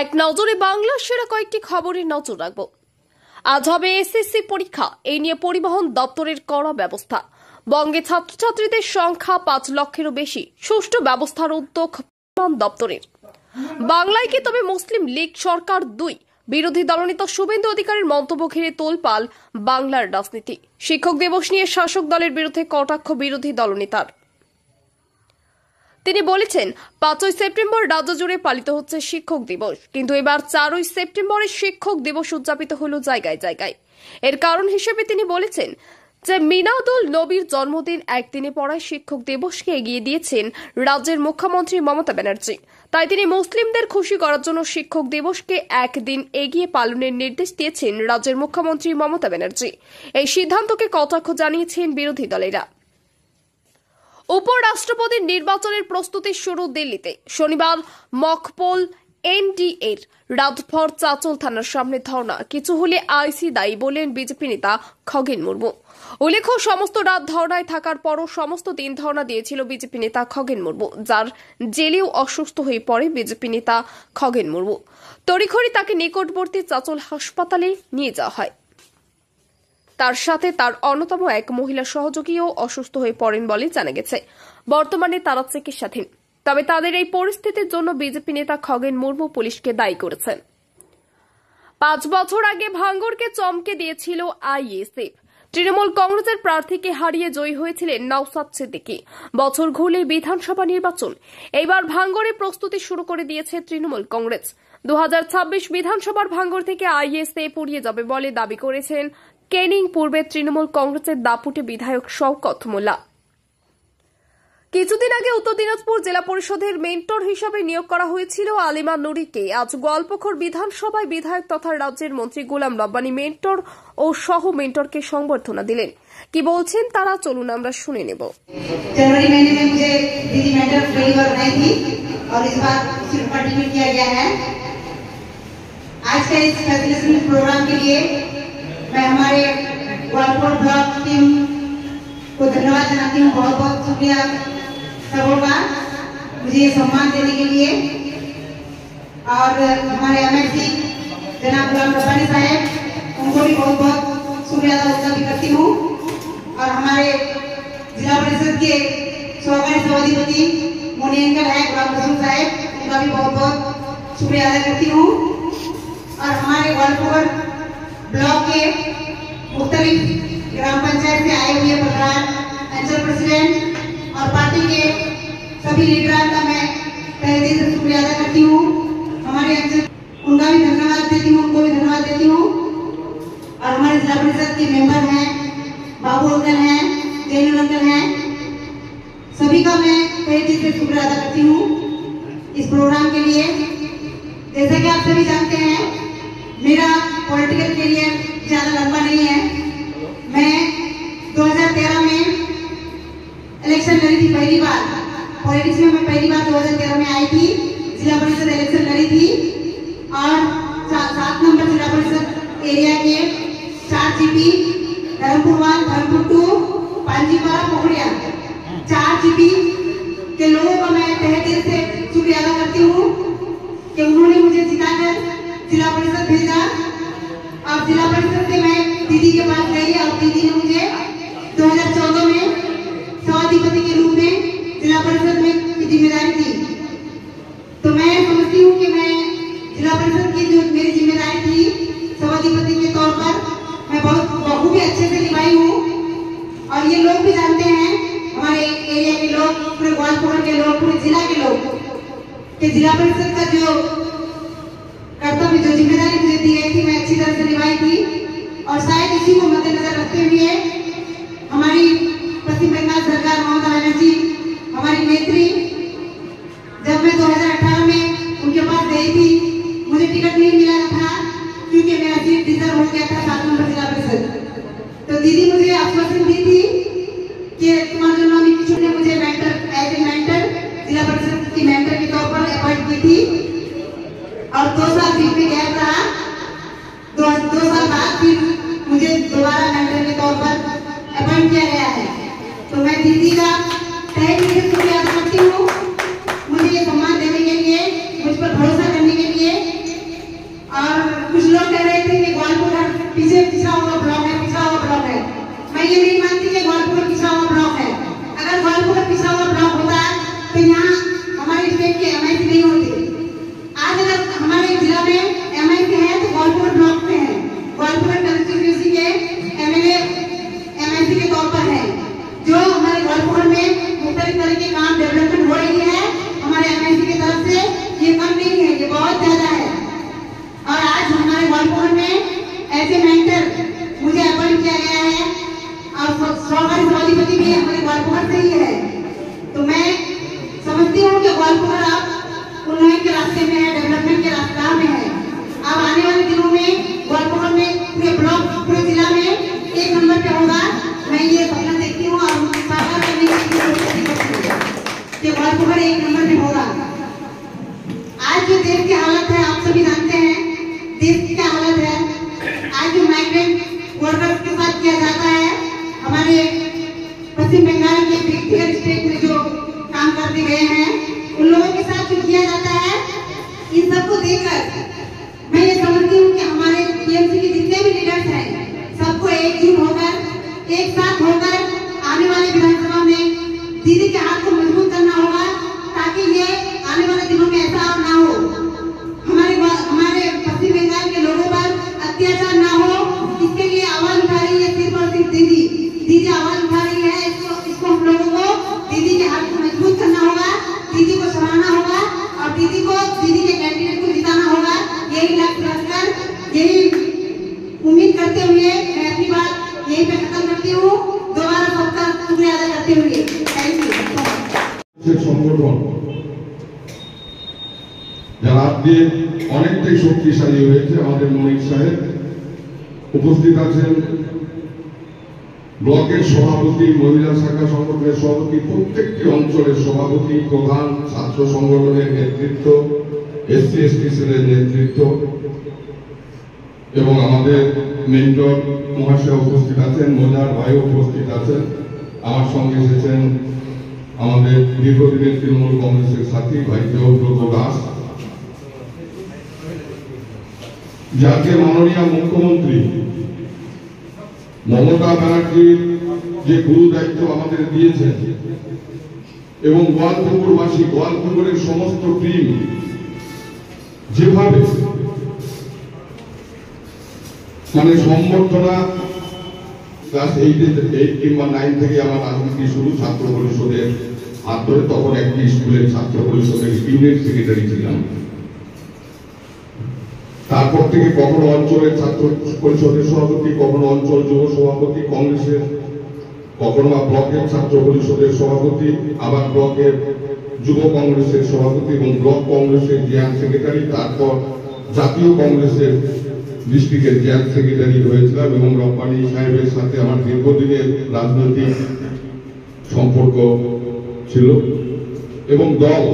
এক নজরে বাংলা সেরা কয়েকটি খবরের নজর রাখব। আজ হবে এসএসসি পরীক্ষা, এই নিয়ে পরিবহন দপ্তরের কড়া ব্যবস্থা। বঙ্গে ছাত্রছাত্রীদের সংখ্যা 5 লক্ষেরও বেশি, সুষ্ঠু ব্যবস্থার উদ্যোগ পরিবহন দপ্তরের। বাংলায় কি তবে মুসলিম লীগ সরকার 2? বিরোধী দলনেতা শুভেন্দু অধিকারীর মন্তব্য ঘিরে তোলপাড় বাংলার রাজনীতি। শিক্ষক দিবস নিয়ে শাসক দলের বিরুদ্ধে কটাক্ষ বিরোধী দলনেতার। তিনি বলেছেন, 5ই সেপ্টেম্বর রাজ্য জুড়ে পালিত হচ্ছে শিক্ষক দিবস, কিন্তু এবার 4ই সেপ্টেম্বরে শিক্ষক দিবস উদযাপিত হলো জায়গায় জায়গায়। এর কারণ হিসেবে তিনি বলেছেন যে মিলাদুল নবীর জন্মদিন একদিনে পড়ায় শিক্ষক দিবসকে এগিয়ে দিয়েছেন রাজ্যের মুখ্যমন্ত্রী মমতা ব্যানার্জি। তাই তিনি মুসলিমদের খুশি করার জন্য শিক্ষক দিবসকে একদিন এগিয়ে পালনের নির্দেশ দিয়েছেন রাজ্যের মুখ্যমন্ত্রী মমতা ব্যানার্জি। এই সিদ্ধান্তকে কটাক্ষ জানিয়েছেন বিরোধী দলেরা। উপরাষ্ট্রপতির নির্বাচনের প্রস্তুতি শুরু দিল্লিতে। শনিবার মকপোল এনডিএর রাতভর চাচল থানার সামনে ধর্ণা, কিছু হলে আইসি দায়ী বলেন বিজেপি নেতা খগেন মুর্মু। উল্লেখ্য, সমস্ত রাত ধর্ণায় থাকার পরও সমস্ত দিন ধর্ণা দিয়েছিল বিজেপি নেতা খগেন মুর্মু, যার জেলেও অসুস্থ হয়ে পড়ে বিজেপি নেতা খগেন মুর্মু। তড়িঘড়ি তাকে নিকটবর্তী চাচল হাসপাতালে নিয়ে যাওয়া হয়। তার সাথে তার অন্যতম এক মহিলা সহযোগীও অসুস্থ হয়ে পড়েন বলে জানা গেছে। বর্তমানে তারা চিকিৎসাধীন। তবে তাদের এই পরিস্থিতির জন্য বিজেপি নেতা খগেন মুর্মু পুলিশকে দায়ী করেছেন। 5 বছর আগে ভাঙ্গরকে চমকে দিয়েছিল আইএসএফ। তৃণমূল কংগ্রেসের প্রার্থীকে হারিয়ে জয়ী হয়েছিলেন নওশাদ সিদ্দিকী। বছর ঘুরলে বিধানসভা নির্বাচন। এইবার ভাঙ্গরে প্রস্তুতি শুরু করে দিয়েছে তৃণমূল কংগ্রেস। 2026 বিধানসভার ভাঙ্গর থেকে আইএসএফ উড়িয়ে যাবে বলে দাবি করেছেন কেনিং পূর্বের তৃণমূল কংগ্রেসের দাপুটে বিধায়ক শওকত মোল্লা। কিছুদিন আগে উত্তর দিনাজপুর জেলা পরিষদের মেন্টর হিসেবে নিয়োগ করা হয়েছিল আলিমা নুরিকে। আজ গোয়ালপুকুর বিধানসভায় বিধায়ক তথা রাজ্যের মন্ত্রী গোলাম রব্বানী মেন্টর ও সহ মেন্টরকে সংবর্ধনা দিলেন। কি বলছেন তারা, চলুন আমরা শুনে নেব। जनवरी महीने में मुझे दीदी मेंटर पहली बार बनाई थी और इस बार सिर्फ कंटिन्यू किया गया है। आज के इस फैसिलिटेशन प्रोग्राम के लिए मैं हमारे गोवालपुर ब्लॉक टीम को धन्यवाद जनाती हूँ। बहुत बहुत शुक्रिया सबों का मुझे ये सम्मान देने के लिए। और हमारे एमएलसी जनाब गुलाम रब्बानी साहब, उनको भी बहुत बहुत शुक्रिया अदा भी करती हूँ। और हमारे जिला परिषद के सौगाई सभाधिपति मोनी अंकल है गुलाम कसम साहब, उनका भी बहुत बहुत शुक्रिया अदा करती हूँ। और हमारे गोवालपुर ब्लॉक के मुख्तलिफ ग्राम पंचायत से आए हुए प्रधान, अंचल प्रेसिडेंट और पार्टी के सभी लीडर का मैं तहे दिल से शुक्रिया अदा करती हूँ। हमारे अंचल उनका भी धन्यवाद देती हूँ, उनको भी धन्यवाद देती हूँ। और हमारे जिला परिषद के मेंबर हैं, बाबू अंकल हैं, जैनुल अंकल हैं, सभी का मैं तहे दिल से शुक्रिया अदा करती हूँ इस प्रोग्राम के लिए। जैसा कि आप सभी जानते हैं, मेरा पॉलिटिकल करियर ज्यादा लंबा नहीं है। मैं 2013 में इलेक्शन लड़ी थी पहली बार। पॉलिटिक्स में मैं पहली बार 2013 में आई थी, जिला परिषद इलेक्शन लड़ी थी और 7 नंबर जिला परिषद एरिया के 4 जीपी धर्मपुर 1, धर्मपुर 2, पांजीपारा, पोखरिया 4 जीपी के लोगों का मैं तहे दिल से शुक्रिया अदा करती हूँ कि उन्होंने मुझे जिताकर जिला परिषद भेजा। और जिला परिषद से मैं दीदी के पास गई और दीदी ने मुझे 2014 में सभाधिपति के रूप में जिला परिषद में की जिम्मेदारी दी। तो मैं समझती हूँ कि मैं जिला परिषद की जो मेरी जिम्मेदारी थी सभाधिपति के तौर पर मैं बहुत बखूबी अच्छे से निभाई हूँ। और ये लोग भी जानते हैं, हमारे एरिया के लोग, पूरे गोवालपुर के लोग, पूरे जिला के लोग, कि जिला परिषद का जो कर्तव्य, जो जिम्मेदारी मुझे दी गई थी, मैं अच्छी तरह से निभाई थी। और शायद इसी को मद्देनजर रखते हुए हमारी पश्चिम बंगाल सरकार ममता बनर्जी, हमारी नेत्री, जब मैं 2018 में उनके पास गई थी, मुझे टिकट नहीं मिला था क्योंकि मेरा सीट रिजर्व हो गया था 7 नंबर जिला परिषद। तो दीदी मुझे आश्वासन दी थी कि तुम्हारे जन्म में किसी ने मुझे मेंटर, एज ए मेंटर जिला परिषद की मेंटर के तौर पर अपॉइंट की थी। और 2 साल बीच में गैप रहा। 2 साल बाद फिर मुझे दोबारा मेंटर के तौर पर अपॉइंट किया गया है। तो मैं दीदी का तहे दिल से शुक्रिया अदा करती हूँ मुझे ये सम्मान देने के लिए, मुझ पर भरोसा करने के लिए। डेवलपमेंट हो रही है हमारे एमएनसी की तरफ से, ये कम नहीं है, ये बहुत ज्यादा है। और आज हमारे ग्वालपोखर में ऐसे मेंटर मुझे अपॉइंट किया गया है और सरकारी सभापति भी हमारे ग्वालपोखर से ही है। तो मैं समझती हूँ कि ग्वालपोखर अब उन्नयन के रास्ते में है, डेवलपमेंट के रास्ते में है। अब आने वाले दिनों में ग्वालपोखर में पूरे ब्लॉक, पूरे जिला में 1 नंबर पे होगा। मैं ये सपना देखती हूँ और साकार करने की कोशिश करती हूँ कि ग्वालपोखर 1 नंबर पे होगा। आज जो देश की हालत है आप सभी जानते हैं, देश की क्या हालत है। आज जो माइग्रेंट वर्कर्स के साथ किया जाता है, हमारे पश्चिम बंगाल के व्यक्तिगत स्टेट में जो काम करते गए हैं, उन लोगों के साथ जो किया जाता है, इन सबको देखकर मैं ये समझती हूँ कि हमारे टीएमसी के जितने भी लीडर्स हैं, सबको एकजुट होकर, एक साथ होकर आने वाले विधानसभा में दीदी के हाथ को मजबूत करना होगा, ताकि ये आने वाले दिनों में ऐसा और ना हो, हमारे पश्चिम बंगाल के लोगों पर अत्याचार ना हो। इसके लिए आवाज उठा रही है सिर्फ और सिर्फ दीदी आवाज उठा रही है। इसको हम लोगों को दीदी के हाथ को मजबूत करना होगा, दीदी को सराहना होगा और दीदी के कैंडिडेट को जिताना होगा। यही लक्ष्य रखकर, यही उम्मीद करते हुए मैं अपनी बात यही पे खत्म करती हूँ। दोबारा सबका शुक्रिया अदा करते हुए थैंक यू। संगठन যারা দিয়ে অনেকটাই শক্তিশালী হয়েছে, আমাদের মনিক সাহেব উপস্থিত আছেন, ব্লকের সভাপতি, মহিলা শাখা সংগঠনের সভাপতি, প্রত্যেকটি অঞ্চলের সভাপতি, প্রধান, ছাত্র সংগঠনের নেতৃত্ব, এসসি এসটি সেলের নেতৃত্ব এবং আমাদের মেন্টর মহাশয় উপস্থিত আছেন, মোজার ভাই উপস্থিত আছেন। আমার সঙ্গে এসেছেন আমাদের দীর্ঘদিনের তৃণমূল কংগ্রেসের সাথী ভাই দেবব্রত দাস, যাকে মাননীয় মুখ্যমন্ত্রী মমতা ব্যানার্জির যে গুরু দায়িত্ব আমাদের দিয়েছেন এবং গোয়ালপুকুরবাসী, গোয়ালপুকুরের সমস্ত টিম যেভাবে মানে সম্বর্ধনা ক্লাস 8 কিংবা 9 থেকে আমার রাজনীতি শুরু, ছাত্র পরিষদের হাত ধরে। তখন একটি স্কুলের ছাত্র পরিষদের ইউনিট সেক্রেটারি ছিলাম। তারপর থেকে কখনো অঞ্চলের ছাত্র পরিষদের সভাপতি, কখনো অঞ্চল যুব সভাপতি কংগ্রেসের, কখনো ব্লকের ছাত্র পরিষদের সভাপতি, আবার ব্লকের যুব কংগ্রেসের সভাপতি এবং ব্লক কংগ্রেসের জেনারেল সেক্রেটারি, তারপর জাতীয় কংগ্রেসের ডিস্ট্রিক্টের জেনারেল সেক্রেটারি হয়েছিলাম এবং রব্বানী সাহেবের সাথে আমার দীর্ঘদিনের রাজনৈতিক সম্পর্ক ছিল। এবং দল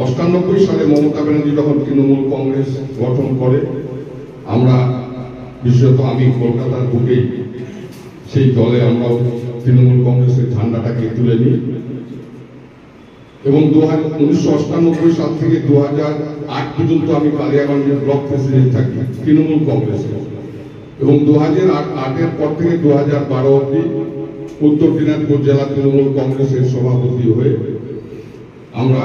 98 সালে মমতা ব্যানার্জি যখন তৃণমূল কংগ্রেস গঠন করে, আমরা বিশেষত আমি কলকাতার বুকেই সেই দলে আমরাও তৃণমূল কংগ্রেসের ঝান্ডাটাকে তুলে নিই এবং 1998 সাল থেকে 2008 পর্যন্ত আমি কালিয়াগঞ্জের ব্লক প্রেসিডেন্ট থাকি তৃণমূল কংগ্রেসে এবং 2008-এর পর থেকে 2012 অবধি উত্তর দিনাজপুর জেলা তৃণমূল কংগ্রেসের সভাপতি হয়ে আমরা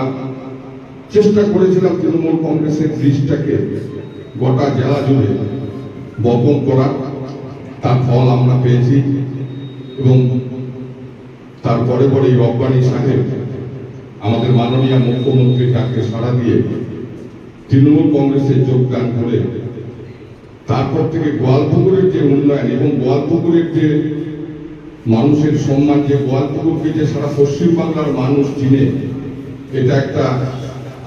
চেষ্টা করেছিলাম তৃণমূল কংগ্রেসের লিস্টটাকে গোটা জেলা জুড়ে বপন করা। তার ফল আমরা পেয়েছি এবং তারপরে পরেই রব্বানী সাহেব আমাদের মাননীয় মুখ্যমন্ত্রীর ডাকে সাড়া দিয়ে তৃণমূল কংগ্রেসে যোগদান করে তারপর থেকে গোয়ালপুকুরের যে উন্নয়ন এবং গোয়ালপুকুরের যে মানুষের সম্মান, যে গোয়ালপুকুরকে যে সারা পশ্চিমবাংলার মানুষ চিনে, এটা একটা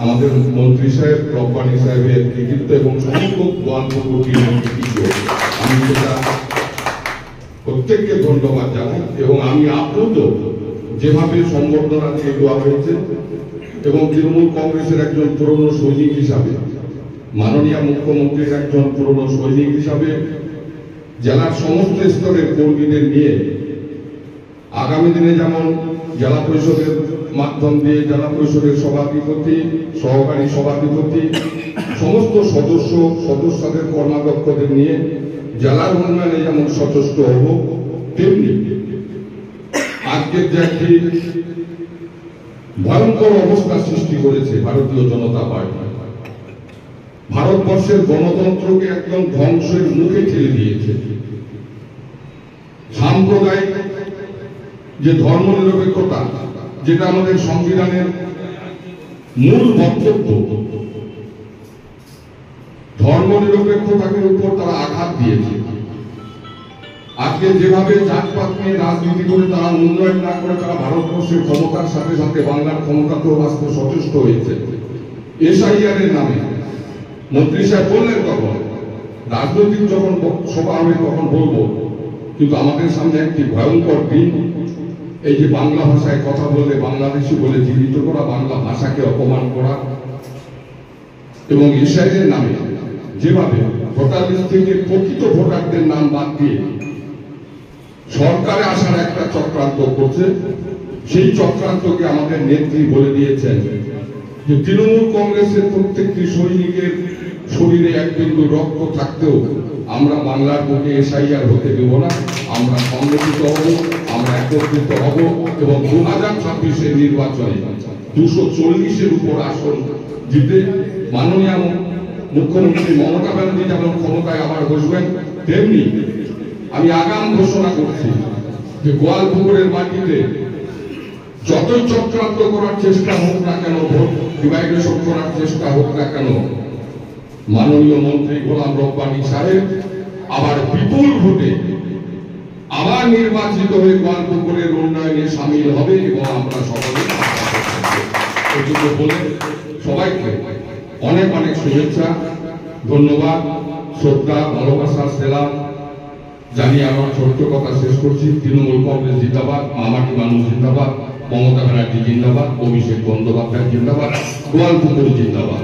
আমাদের মন্ত্রী সাহেব, রব্বানী সাহেবের কৃতিত্ব এবং সমগ্র গোয়ালপুকুরকে আমি সেটা প্রত্যেককে ধন্যবাদ জানাই এবং আমি আপ্লুত যেভাবে সম্বর্ধনা দিয়ে দেওয়া হয়েছে এবং তৃণমূল কংগ্রেসের একজন পুরনো সৈনিক হিসাবে, মাননীয় মুখ্যমন্ত্রীর একজন পুরনো সৈনিক হিসাবে জেলার সমস্ত স্তরের কর্মীদের নিয়ে আগামী দিনে যেমন জেলা পরিষদের মাধ্যম দিয়ে জেলা পরিষদের সভাধিপতি, সহকারী সভাধিপতি, সমস্ত সদস্যদের কর্মাধ্যক্ষদের নিয়ে জেলার উন্নয়নে যেমন সচেষ্ট হব, তেমনি আজকের যে একটি ভয়ঙ্কর অবস্থা সৃষ্টি করেছে ভারতীয় জনতা পার্টি, ভারতবর্ষের গণতন্ত্রকে একদম ধ্বংসের মুখে ঠেলে দিয়েছে। সাম্প্রদায়িক যে ধর্মনিরপেক্ষতা যেটা আমাদের সংবিধানের মূল বক্তব্য, ধর্মনিরপেক্ষতাকে উপর তারা আঘাত দিয়েছে। আজকে যেভাবে জাতপাত নিয়ে রাজনীতি করে তারা উন্নয়ন না করে তারা ভারতবর্ষের ক্ষমতার সাথে সাথে বাংলার ক্ষমতাকেও বাঁচতে সচেষ্ট হয়েছে। এসআইআর এর নামে মন্ত্রী সাহেব বললেন তখন রাজনৈতিক যখন সভা হবে তখন বলবো, কিন্তু আমাদের সামনে একটি ভয়ঙ্কর দিন, এই যে বাংলা ভাষায় কথা বললে বাংলাদেশি বলে জীবিত করা, বাংলা ভাষাকে অপমান করা এবং এসআইআর নামে যেভাবে ভোটার লিস্ট থেকে প্রকৃত ভোটারদের নাম বাদ দিয়ে সরকারে আসার একটা চক্রান্ত করছে। সেই চক্রান্তকে আমাদের নেত্রী বলে দিয়েছেন যে তৃণমূল কংগ্রেসের প্রত্যেকটি সৈনিকের শরীরে এক বিন্দু রক্ত থাকতেও আমরা বাংলার বুকে এসআইআর হতে দেব না। আমরা সংগঠিত হব, আমরা একত্রিত হব এবং 2026-এর নির্বাচনে 240-এর উপর আসন জিতে মাননীয় মুখ্যমন্ত্রী মমতা ব্যানার্জি যেমন ক্ষমতায় আবার বসবেন, তেমনি আমি আগাম ঘোষণা করছি যে গোয়ালপুকুরের মাটিতে যতই চক্রান্ত করার চেষ্টা হোক না কেন, ভোট ডিভাইডেশন করার চেষ্টা হোক না কেন, মাননীয় মন্ত্রী গোলাম রব্বানী সাহেব আবার বিপুল ভোটে আবার নির্বাচিত হয়ে গোয়ালপুকুরের উন্নয়নে সামিল হবে এবং আমরা সকলে এটুকু বলে সবাইকে অনেক অনেক শুভেচ্ছা, ধন্যবাদ, শ্রদ্ধা, ভালোবাসা, সেলাম জানিয়ে আমার ছোট্ট কথা শেষ করছি। তৃণমূল কংগ্রেস জিন্দাবাদ, মামাটি মানুষ জিন্দাবাদ, মমতা ব্যানার্জি জিন্দাবাদ, অভিষেক বন্দ্যোপাধ্যায় জিন্দাবাদ, গোয়ালপুকুর জিন্দাবাদ।